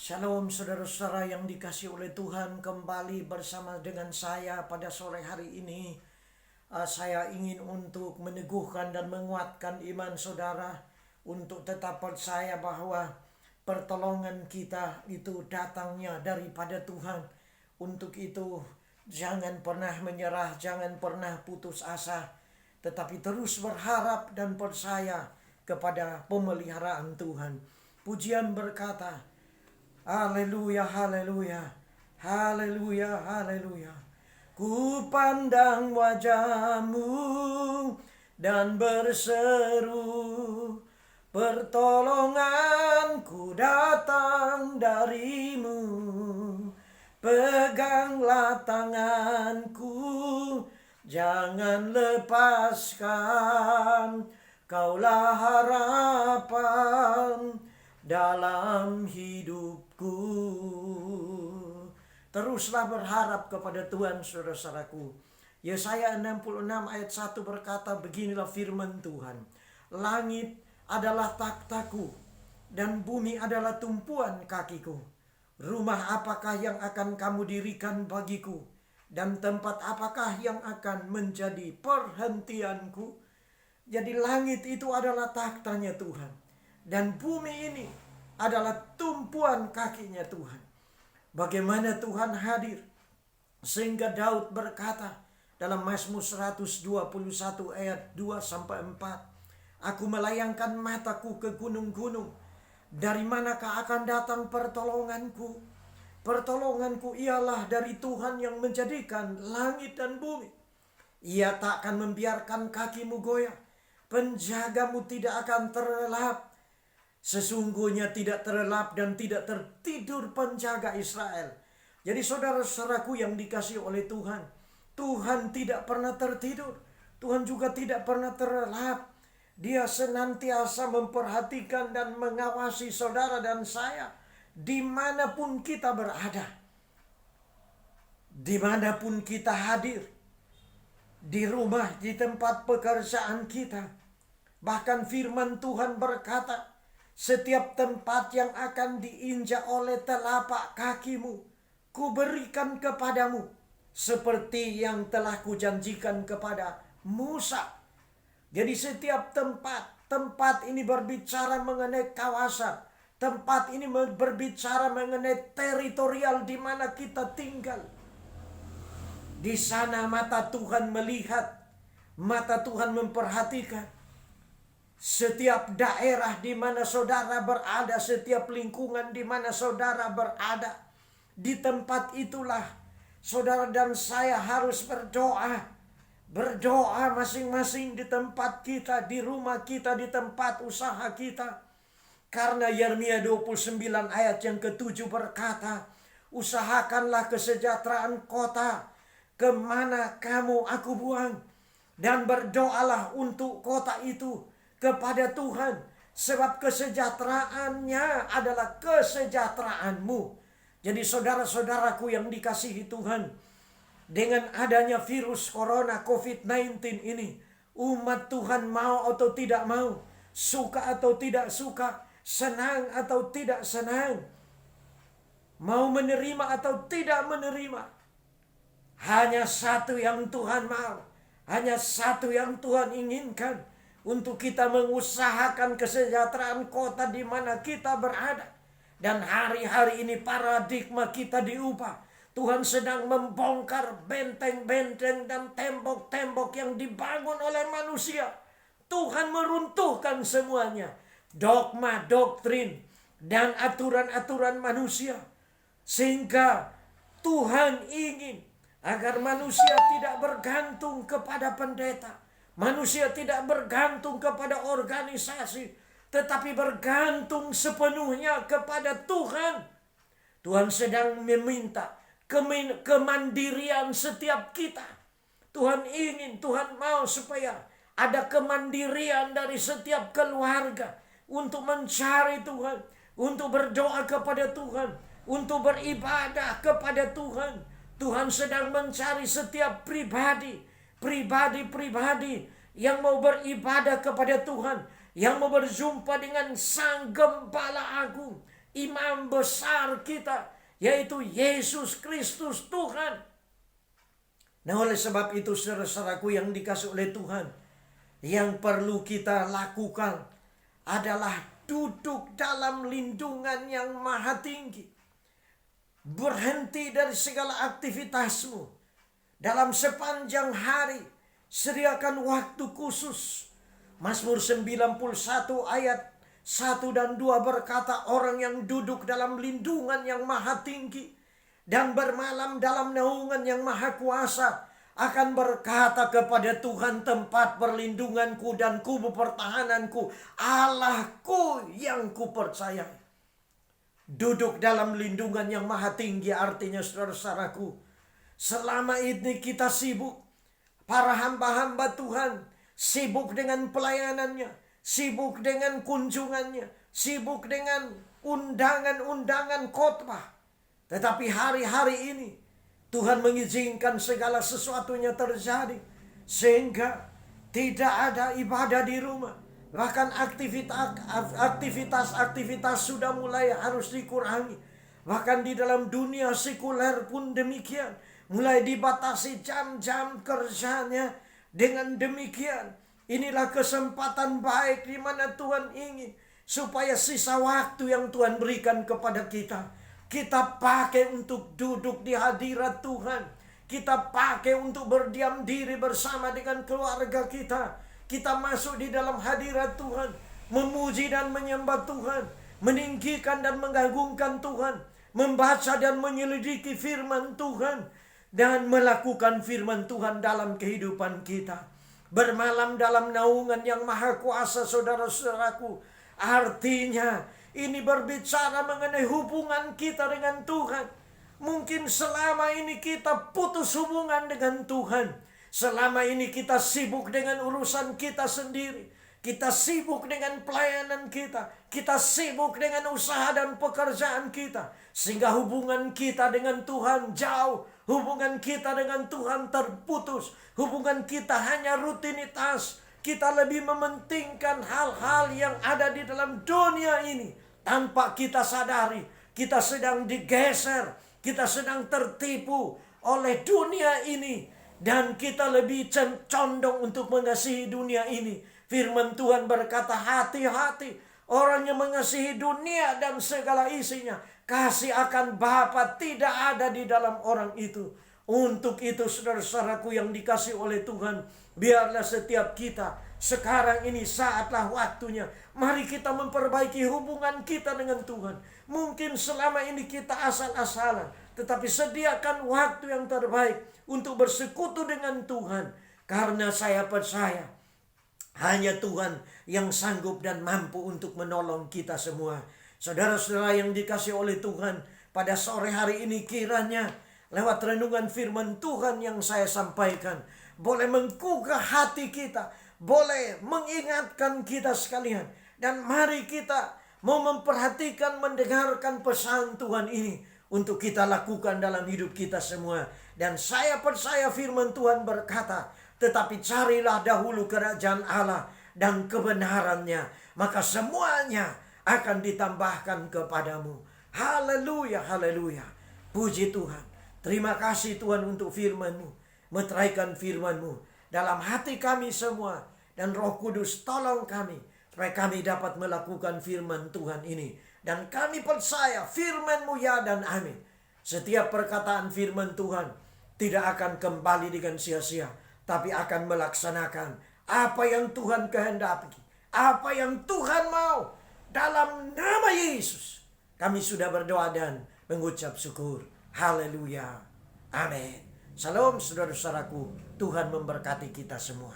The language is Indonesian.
Shalom saudara-saudara yang dikasihi oleh Tuhan, kembali bersama dengan saya pada sore hari ini. Saya ingin untuk meneguhkan dan menguatkan iman saudara untuk tetap percaya bahwa pertolongan kita itu datangnya daripada Tuhan. Untuk itu jangan pernah menyerah, jangan pernah putus asa, tetapi terus berharap dan percaya kepada pemeliharaan Tuhan. Pujian berkata, haleluya, haleluya, haleluya, haleluya. Ku pandang wajah-Mu dan berseru, pertolonganku datang dari-Mu. Peganglah tanganku, jangan lepaskan, Kaulah harapan dalam hidupku. Teruslah berharap kepada Tuhan, saudara-saudaraku. Yesaya 66 ayat 1 berkata, beginilah firman Tuhan. Langit adalah takhtaku dan bumi adalah tumpuan kakiku. Rumah apakah yang akan kamu dirikan bagiku? Dan tempat apakah yang akan menjadi perhentianku? Jadi langit itu adalah takhtanya Tuhan. Dan bumi ini adalah tumpuan kakinya Tuhan. Bagaimana Tuhan hadir sehingga Daud berkata dalam Mazmur 121 ayat 2-4, Aku melayangkan mataku ke gunung-gunung, dari manakah akan datang pertolonganku? Pertolonganku ialah dari Tuhan yang menjadikan langit dan bumi. Ia tak akan membiarkan kakimu goyah, penjagamu tidak akan terlelap. Sesungguhnya tidak terlelap dan tidak tertidur penjaga Israel. Jadi saudara-saudaraku yang dikasihi oleh Tuhan, Tuhan tidak pernah tertidur, Tuhan juga tidak pernah terlelap. Dia senantiasa memperhatikan dan mengawasi saudara dan saya dimanapun kita berada, dimanapun kita hadir, di rumah, di tempat pekerjaan kita. Bahkan firman Tuhan berkata, setiap tempat yang akan diinjak oleh telapak kakimu, kuberikan kepadamu, seperti yang telah kujanjikan kepada Musa. Jadi setiap tempat ini berbicara mengenai kawasan. Tempat ini berbicara mengenai teritorial di mana kita tinggal. Di sana mata Tuhan melihat, mata Tuhan memperhatikan. Setiap daerah di mana saudara berada, setiap lingkungan di mana saudara berada, di tempat itulah saudara dan saya harus berdoa. Berdoa masing-masing di tempat kita, di rumah kita, di tempat usaha kita. Karena Yeremia 29 ayat yang ke-7 berkata, usahakanlah kesejahteraan kota kemana kamu aku buang, dan berdoalah untuk kota itu kepada Tuhan, sebab kesejahteraannya adalah kesejahteraanmu. Jadi saudara-saudaraku yang dikasihi Tuhan, dengan adanya virus corona COVID-19 ini, umat Tuhan mau atau tidak mau, suka atau tidak suka, senang atau tidak senang, mau menerima atau tidak menerima, hanya satu yang Tuhan mau, hanya satu yang Tuhan inginkan, untuk kita mengusahakan kesejahteraan kota di mana kita berada. Dan hari-hari ini paradigma kita diubah. Tuhan sedang membongkar benteng-benteng dan tembok-tembok yang dibangun oleh manusia. Tuhan meruntuhkan semuanya. Dogma, doktrin, dan aturan-aturan manusia. Sehingga Tuhan ingin agar manusia tidak bergantung kepada pendeta. Manusia tidak bergantung kepada organisasi, tetapi bergantung sepenuhnya kepada Tuhan. Tuhan sedang meminta kemandirian setiap kita. Tuhan ingin, Tuhan mau supaya ada kemandirian dari setiap keluarga untuk mencari Tuhan, untuk berdoa kepada Tuhan, untuk beribadah kepada Tuhan. Tuhan sedang mencari setiap pribadi yang mau beribadah kepada Tuhan, yang mau berjumpa dengan Sang Gembala Agung, imam besar kita, yaitu Yesus Kristus Tuhan. Nah, oleh sebab itu saudara-saudaraku yang dikasih oleh Tuhan, yang perlu kita lakukan adalah duduk dalam lindungan yang maha tinggi. Berhenti dari segala aktivitasmu. Dalam sepanjang hari, sediakan waktu khusus. Mazmur 91 ayat 1 dan 2 berkata, orang yang duduk dalam lindungan yang maha tinggi dan bermalam dalam naungan yang maha kuasa akan berkata kepada Tuhan, tempat perlindunganku dan kubu pertahananku, Allahku yang kupercayai. Duduk dalam lindungan yang maha tinggi artinya, saudara-saudaraku, selama ini kita sibuk, para hamba-hamba Tuhan sibuk dengan pelayanannya, sibuk dengan kunjungannya, sibuk dengan undangan-undangan khotbah. Tetapi hari-hari ini Tuhan mengizinkan segala sesuatunya terjadi, sehingga tidak ada ibadah di rumah. Bahkan aktivitas sudah mulai harus dikurangi. Bahkan di dalam dunia sekuler pun demikian. Mulai dibatasi jam-jam kerjanya. Dengan demikian, inilah kesempatan baik di mana Tuhan ingin supaya sisa waktu yang Tuhan berikan kepada kita, kita pakai untuk duduk di hadirat Tuhan. Kita pakai untuk berdiam diri bersama dengan keluarga kita. Kita masuk di dalam hadirat Tuhan, memuji dan menyembah Tuhan, meninggikan dan mengagungkan Tuhan, membaca dan menyelidiki firman Tuhan, dan melakukan firman Tuhan dalam kehidupan kita. Bermalam dalam naungan yang maha kuasa, saudara-saudaraku. Artinya ini berbicara mengenai hubungan kita dengan Tuhan. Mungkin selama ini kita putus hubungan dengan Tuhan. Selama ini kita sibuk dengan urusan kita sendiri. Kita sibuk dengan pelayanan kita. Kita sibuk dengan usaha dan pekerjaan kita. Sehingga hubungan kita dengan Tuhan jauh. Hubungan kita dengan Tuhan terputus. Hubungan kita hanya rutinitas. Kita lebih mementingkan hal-hal yang ada di dalam dunia ini. Tanpa kita sadari, kita sedang digeser. Kita sedang tertipu oleh dunia ini. Dan kita lebih condong untuk mengasihi dunia ini. Firman Tuhan berkata, hati-hati orang yang mengasihi dunia dan segala isinya. Kasih akan Bapa tidak ada di dalam orang itu. Untuk itu saudara-saudaraku yang dikasih oleh Tuhan, biarlah setiap kita sekarang ini saatlah waktunya. Mari kita memperbaiki hubungan kita dengan Tuhan. Mungkin selama ini kita asal-asalan, tetapi sediakan waktu yang terbaik untuk bersekutu dengan Tuhan. Karena saya percaya hanya Tuhan yang sanggup dan mampu untuk menolong kita semua. Saudara-saudara yang dikasih oleh Tuhan, pada sore hari ini kiranya lewat renungan firman Tuhan yang saya sampaikan boleh menggugah hati kita, boleh mengingatkan kita sekalian. Dan mari kita mau memperhatikan, mendengarkan pesan Tuhan ini untuk kita lakukan dalam hidup kita semua. Dan saya percaya firman Tuhan berkata, tetapi carilah dahulu kerajaan Allah dan kebenarannya, maka semuanya akan ditambahkan kepadamu. Haleluya, haleluya. Puji Tuhan. Terima kasih Tuhan untuk firman-Mu. Meteraikan firman-Mu dalam hati kami semua. Dan Roh Kudus tolong kami supaya kami dapat melakukan firman Tuhan ini. Dan kami percaya firman-Mu ya dan amin. Setiap perkataan firman Tuhan tidak akan kembali dengan sia-sia, tapi akan melaksanakan apa yang Tuhan kehendaki, apa yang Tuhan mau. Dalam nama Yesus kami sudah berdoa dan mengucap syukur. Haleluya. Amin. Salam saudara-saudaraku. Tuhan memberkati kita semua.